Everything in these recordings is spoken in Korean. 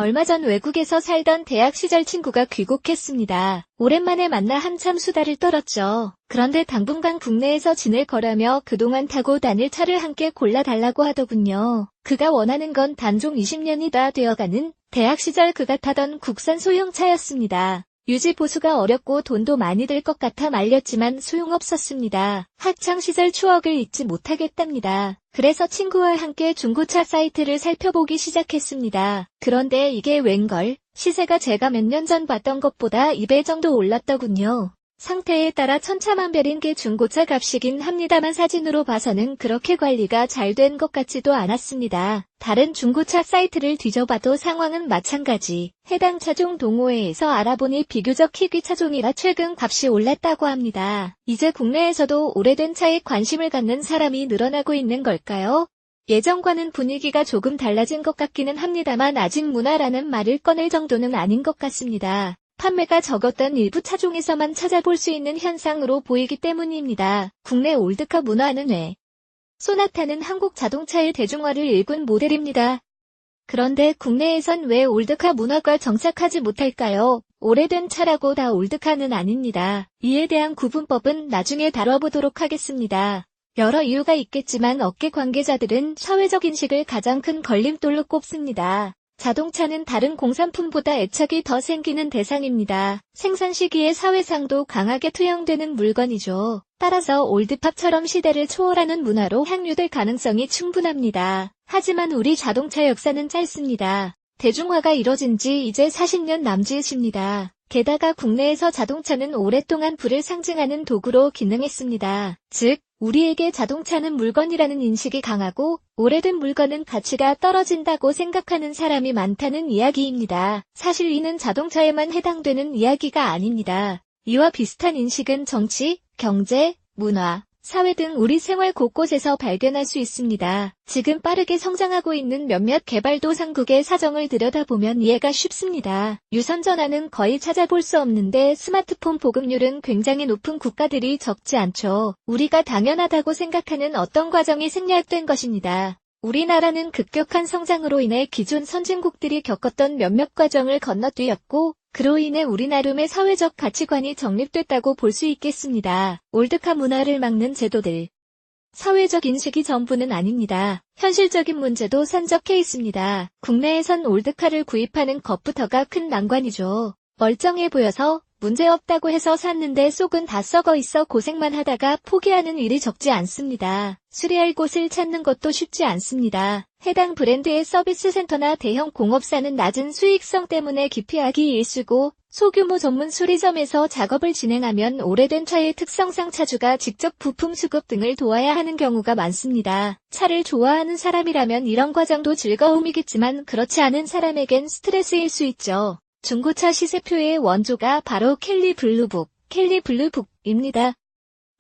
얼마 전 외국에서 살던 대학 시절 친구가 귀국했습니다. 오랜만에 만나 한참 수다를 떨었죠. 그런데 당분간 국내에서 지낼 거라며 그동안 타고 다닐 차를 함께 골라달라고 하더군요. 그가 원하는 건 단종 20년이 다 되어가는 대학 시절 그가 타던 국산 소형차였습니다. 유지 보수가 어렵고 돈도 많이 들 것 같아 말렸지만 소용없었습니다. 학창시절 추억을 잊지 못하겠답니다. 그래서 친구와 함께 중고차 사이트를 살펴보기 시작했습니다. 그런데 이게 웬걸? 시세가 제가 몇 년 전 봤던 것보다 2배 정도 올랐더군요. 상태에 따라 천차만별인 게 중고차 값이긴 합니다만 사진으로 봐서는 그렇게 관리가 잘 된 것 같지도 않았습니다. 다른 중고차 사이트를 뒤져봐도 상황은 마찬가지. 해당 차종 동호회에서 알아보니 비교적 희귀 차종이라 최근 값이 올랐다고 합니다. 이제 국내에서도 오래된 차에 관심을 갖는 사람이 늘어나고 있는 걸까요? 예전과는 분위기가 조금 달라진 것 같기는 합니다만 아직 문화라는 말을 꺼낼 정도는 아닌 것 같습니다. 판매가 적었던 일부 차종에서만 찾아볼 수 있는 현상으로 보이기 때문입니다. 국내 올드카 문화는 왜? 소나타는 한국 자동차의 대중화를 일군 모델입니다. 그런데 국내에선 왜 올드카 문화가 정착하지 못할까요? 오래된 차라고 다 올드카는 아닙니다. 이에 대한 구분법은 나중에 다뤄보도록 하겠습니다. 여러 이유가 있겠지만 업계 관계자들은 사회적 인식을 가장 큰 걸림돌로 꼽습니다. 자동차는 다른 공산품보다 애착이 더 생기는 대상입니다. 생산 시기에 사회상도 강하게 투영되는 물건이죠. 따라서 올드팝처럼 시대를 초월하는 문화로 향유될 가능성이 충분합니다. 하지만 우리 자동차 역사는 짧습니다. 대중화가 이뤄진 지 이제 40년 남짓입니다. 게다가 국내에서 자동차는 오랫동안 부를 상징하는 도구로 기능했습니다. 즉, 우리에게 자동차는 물건이라는 인식이 강하고 오래된 물건은 가치가 떨어진다고 생각하는 사람이 많다는 이야기입니다. 사실 이는 자동차에만 해당되는 이야기가 아닙니다. 이와 비슷한 인식은 정치, 경제, 문화, 사회 등 우리 생활 곳곳에서 발견할 수 있습니다. 지금 빠르게 성장하고 있는 몇몇 개발도상국의 사정을 들여다보면 이해가 쉽습니다. 유선전화는 거의 찾아볼 수 없는데 스마트폰 보급률은 굉장히 높은 국가들이 적지 않죠. 우리가 당연하다고 생각하는 어떤 과정이 생략된 것입니다. 우리나라는 급격한 성장으로 인해 기존 선진국들이 겪었던 몇몇 과정을 건너뛰었고 그로 인해 우리 나름의 사회적 가치관이 정립됐다고 볼 수 있겠습니다. 올드카 문화를 막는 제도들. 사회적 인식이 전부는 아닙니다. 현실적인 문제도 산적해 있습니다. 국내에선 올드카를 구입하는 것부터가 큰 난관이죠. 멀쩡해 보여서 문제없다고 해서 샀는데 속은 다 썩어 있어 고생만 하다가 포기하는 일이 적지 않습니다. 수리할 곳을 찾는 것도 쉽지 않습니다. 해당 브랜드의 서비스 센터나 대형 공업사는 낮은 수익성 때문에 기피하기 일쑤고 소규모 전문 수리점에서 작업을 진행하면 오래된 차의 특성상 차주가 직접 부품 수급 등을 도와야 하는 경우가 많습니다. 차를 좋아하는 사람이라면 이런 과정도 즐거움이겠지만 그렇지 않은 사람에겐 스트레스일 수 있죠. 중고차 시세표의 원조가 바로 켈리 블루북입니다.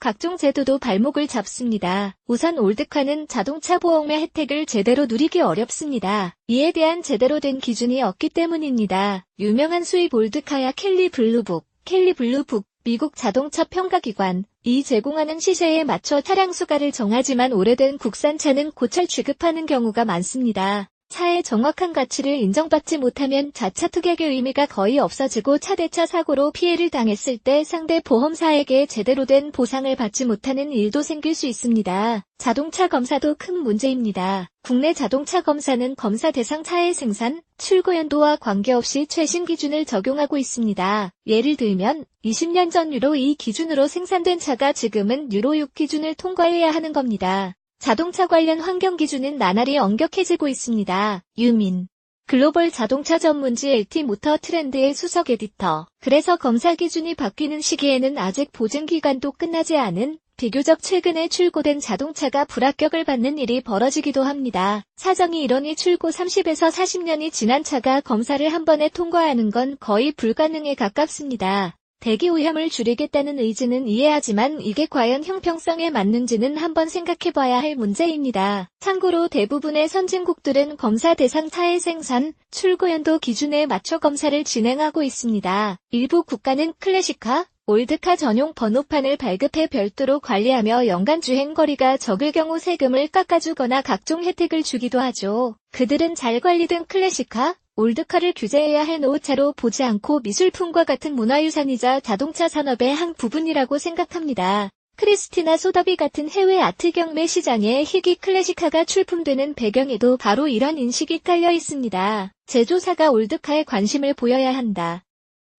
각종 제도도 발목을 잡습니다. 우선 올드카는 자동차 보험의 혜택을 제대로 누리기 어렵습니다. 이에 대한 제대로 된 기준이 없기 때문입니다. 유명한 수입 올드카야 켈리 블루북, 미국 자동차 평가기관이 제공하는 시세에 맞춰 차량 수가를 정하지만 오래된 국산차는 고철 취급하는 경우가 많습니다. 차의 정확한 가치를 인정받지 못하면 자차 특약의 의미가 거의 없어지고 차대차 사고로 피해를 당했을 때 상대 보험사에게 제대로 된 보상을 받지 못하는 일도 생길 수 있습니다. 자동차 검사도 큰 문제입니다. 국내 자동차 검사는 검사 대상 차의 생산, 출고 연도와 관계없이 최신 기준을 적용하고 있습니다. 예를 들면 20년 전 유로 2 기준으로 생산된 차가 지금은 유로 6 기준을 통과해야 하는 겁니다. 자동차 관련 환경 기준은 나날이 엄격해지고 있습니다. 유민 글로벌 자동차 전문지 LT 모터 트렌드의 수석 에디터. 그래서 검사 기준이 바뀌는 시기에는 아직 보증 기간도 끝나지 않은 비교적 최근에 출고된 자동차가 불합격을 받는 일이 벌어지기도 합니다. 사정이 이러니 출고 30에서 40년이 지난 차가 검사를 한 번에 통과하는 건 거의 불가능에 가깝습니다. 대기 오염을 줄이겠다는 의지는 이해하지만 이게 과연 형평성에 맞는지는 한번 생각해봐야 할 문제입니다. 참고로 대부분의 선진국들은 검사 대상 차의 생산, 출고 연도 기준에 맞춰 검사를 진행하고 있습니다. 일부 국가는 클래식카, 올드카 전용 번호판을 발급해 별도로 관리하며 연간 주행 거리가 적을 경우 세금을 깎아주거나 각종 혜택을 주기도 하죠. 그들은 잘 관리된 클래식카, 올드카를 규제해야 할 노후차로 보지 않고 미술품과 같은 문화유산이자 자동차 산업의 한 부분이라고 생각합니다. 크리스티나 소더비 같은 해외 아트 경매 시장에 희귀 클래식카가 출품되는 배경에도 바로 이런 인식이 깔려 있습니다. 제조사가 올드카에 관심을 보여야 한다.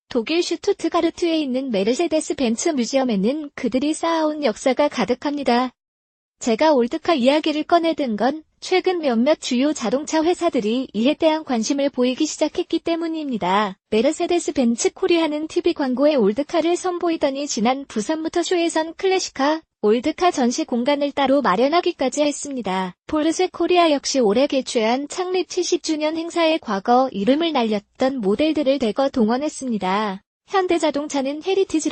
독일 슈투트가르트에 있는 메르세데스 벤츠 뮤지엄에는 그들이 쌓아온 역사가 가득합니다. 제가 올드카 이야기를 꺼내든 건 최근 몇몇 주요 자동차 회사들이 이에 대한 관심을 보이기 시작했기 때문입니다. 메르세데스 벤츠 코리아는 TV 광고에 올드카를 선보이더니 지난 부산 모터쇼에선 클래식카, 올드카 전시 공간을 따로 마련하기까지 했습니다. 포르쉐 코리아 역시 올해 개최한 창립 70주년 행사에 과거 이름을 날렸던 모델들을 대거 동원했습니다. 현대자동차는 헤리티지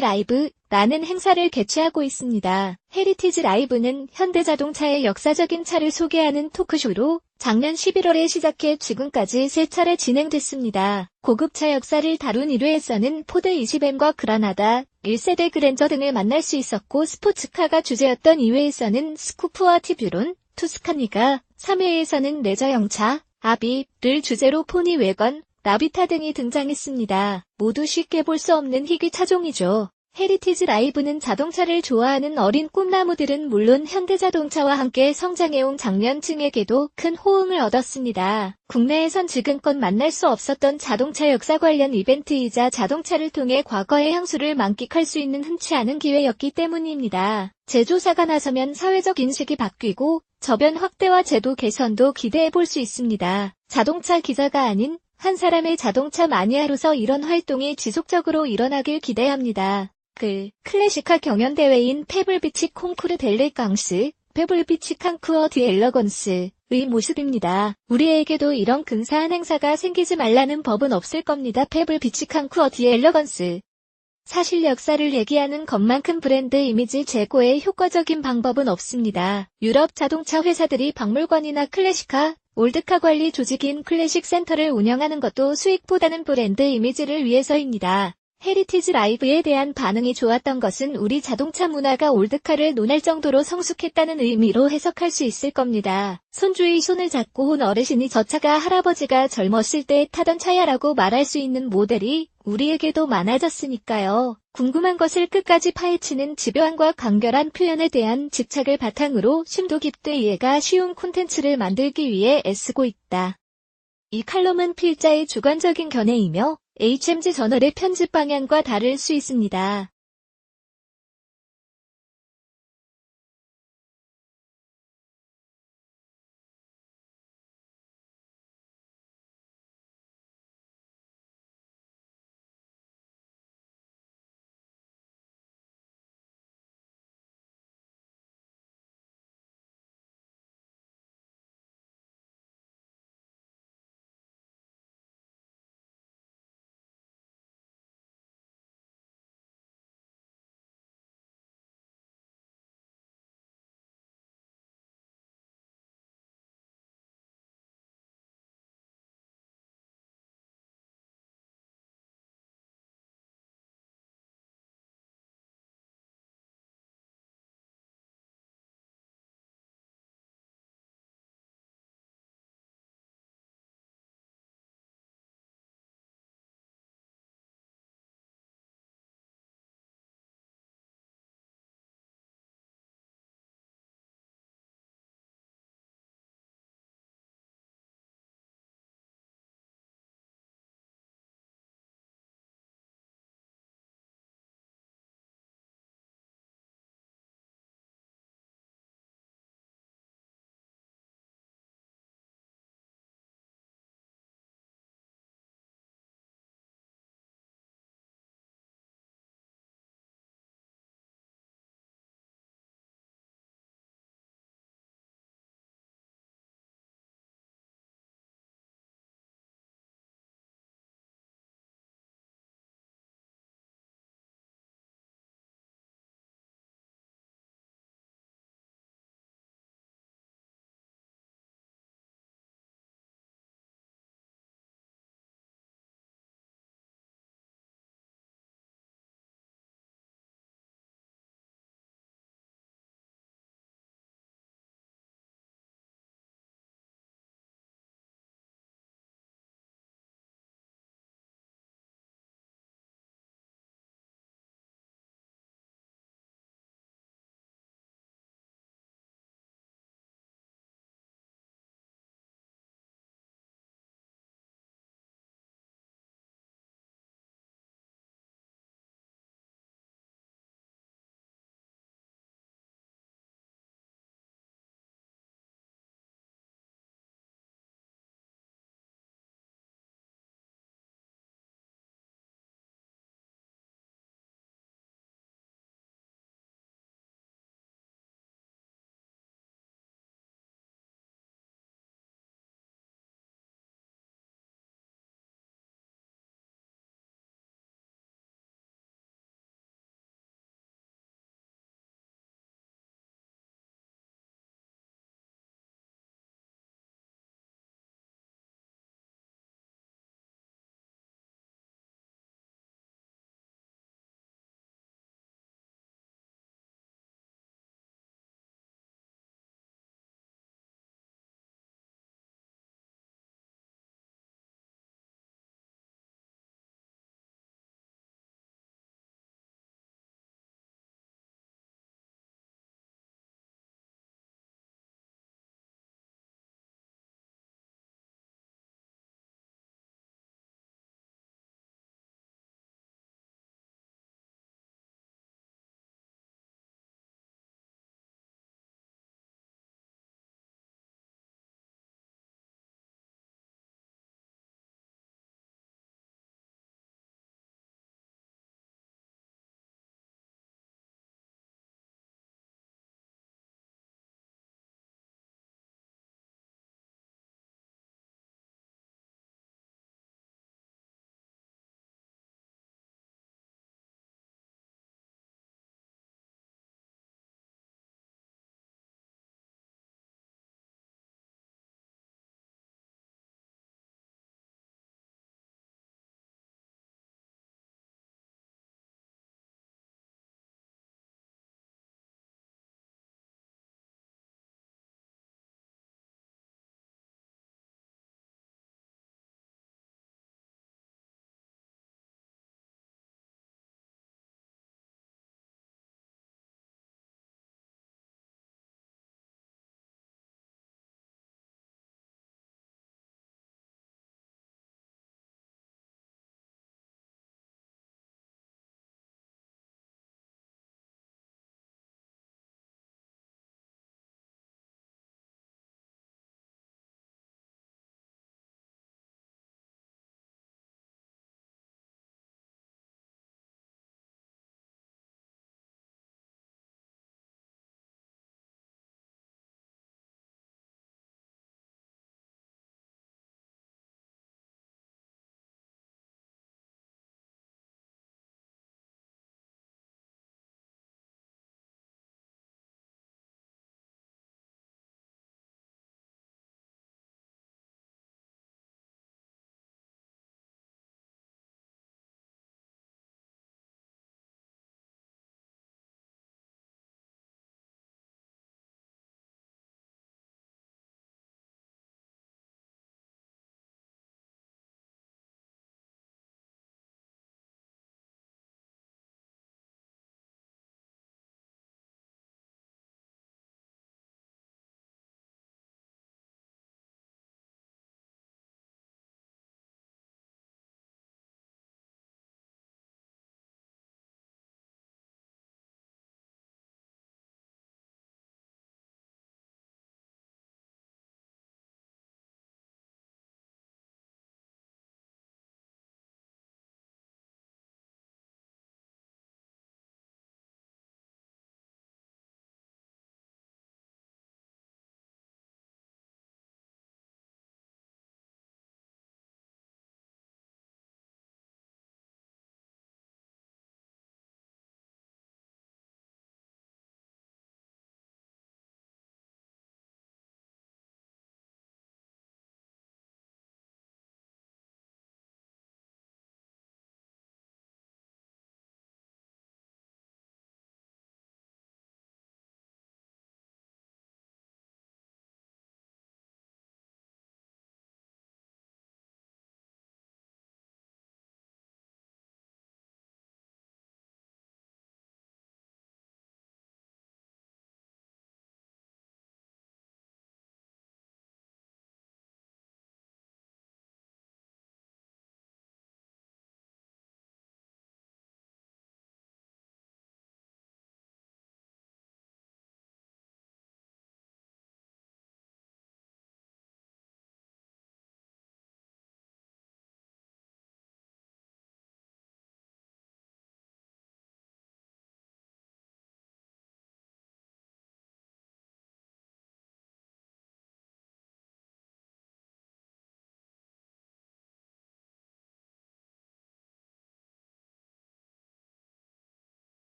라이브라는 행사를 개최하고 있습니다. 헤리티지 라이브는 현대자동차의 역사적인 차를 소개하는 토크쇼로 작년 11월에 시작해 지금까지 3차례 진행됐습니다. 고급차 역사를 다룬 1회에서는 포드 20M과 그라나다, 1세대 그랜저 등을 만날 수 있었고 스포츠카가 주제였던 2회에서는 스쿠프와 티뷰론, 투스카니가, 3회에서는 레저형차, 아비를 주제로 포니 웨건, 라비타 등이 등장했습니다. 모두 쉽게 볼 수 없는 희귀 차종이죠. 헤리티지 라이브는 자동차를 좋아하는 어린 꿈나무들은 물론 현대자동차와 함께 성장해온 장년층에게도 큰 호응을 얻었습니다. 국내에선 지금껏 만날 수 없었던 자동차 역사 관련 이벤트이자 자동차를 통해 과거의 향수를 만끽할 수 있는 흔치 않은 기회였기 때문입니다. 제조사가 나서면 사회적 인식이 바뀌고 저변 확대와 제도 개선도 기대해 볼 수 있습니다. 자동차 기자가 아닌 한 사람의 자동차 마니아로서 이런 활동이 지속적으로 일어나길 기대합니다. 클래식카 경연대회인 페블비치 콩쿠르 델레강스, 페블비치 칸쿠어 디 엘러건스의 모습입니다. 우리에게도 이런 근사한 행사가 생기지 말라는 법은 없을 겁니다. 페블비치 칸쿠어 디 엘러건스. 사실 역사를 얘기하는 것만큼 브랜드 이미지 제고에 효과적인 방법은 없습니다. 유럽 자동차 회사들이 박물관이나 클래식카, 올드카 관리 조직인 클래식 센터를 운영하는 것도 수익보다는 브랜드 이미지를 위해서입니다. 헤리티지 라이브에 대한 반응이 좋았던 것은 우리 자동차 문화가 올드카를 논할 정도로 성숙했다는 의미로 해석할 수 있을 겁니다. 손주의 손을 잡고 온 어르신이 저 차가 할아버지가 젊었을 때 타던 차야라고 말할 수 있는 모델이 우리에게도 많아졌으니까요. 궁금한 것을 끝까지 파헤치는 집요함과 간결한 표현에 대한 집착을 바탕으로 심도 깊게 이해가 쉬운 콘텐츠를 만들기 위해 애쓰고 있다. 이 칼럼은 필자의 주관적인 견해이며 HMG 저널의 편집 방향과 다를 수 있습니다.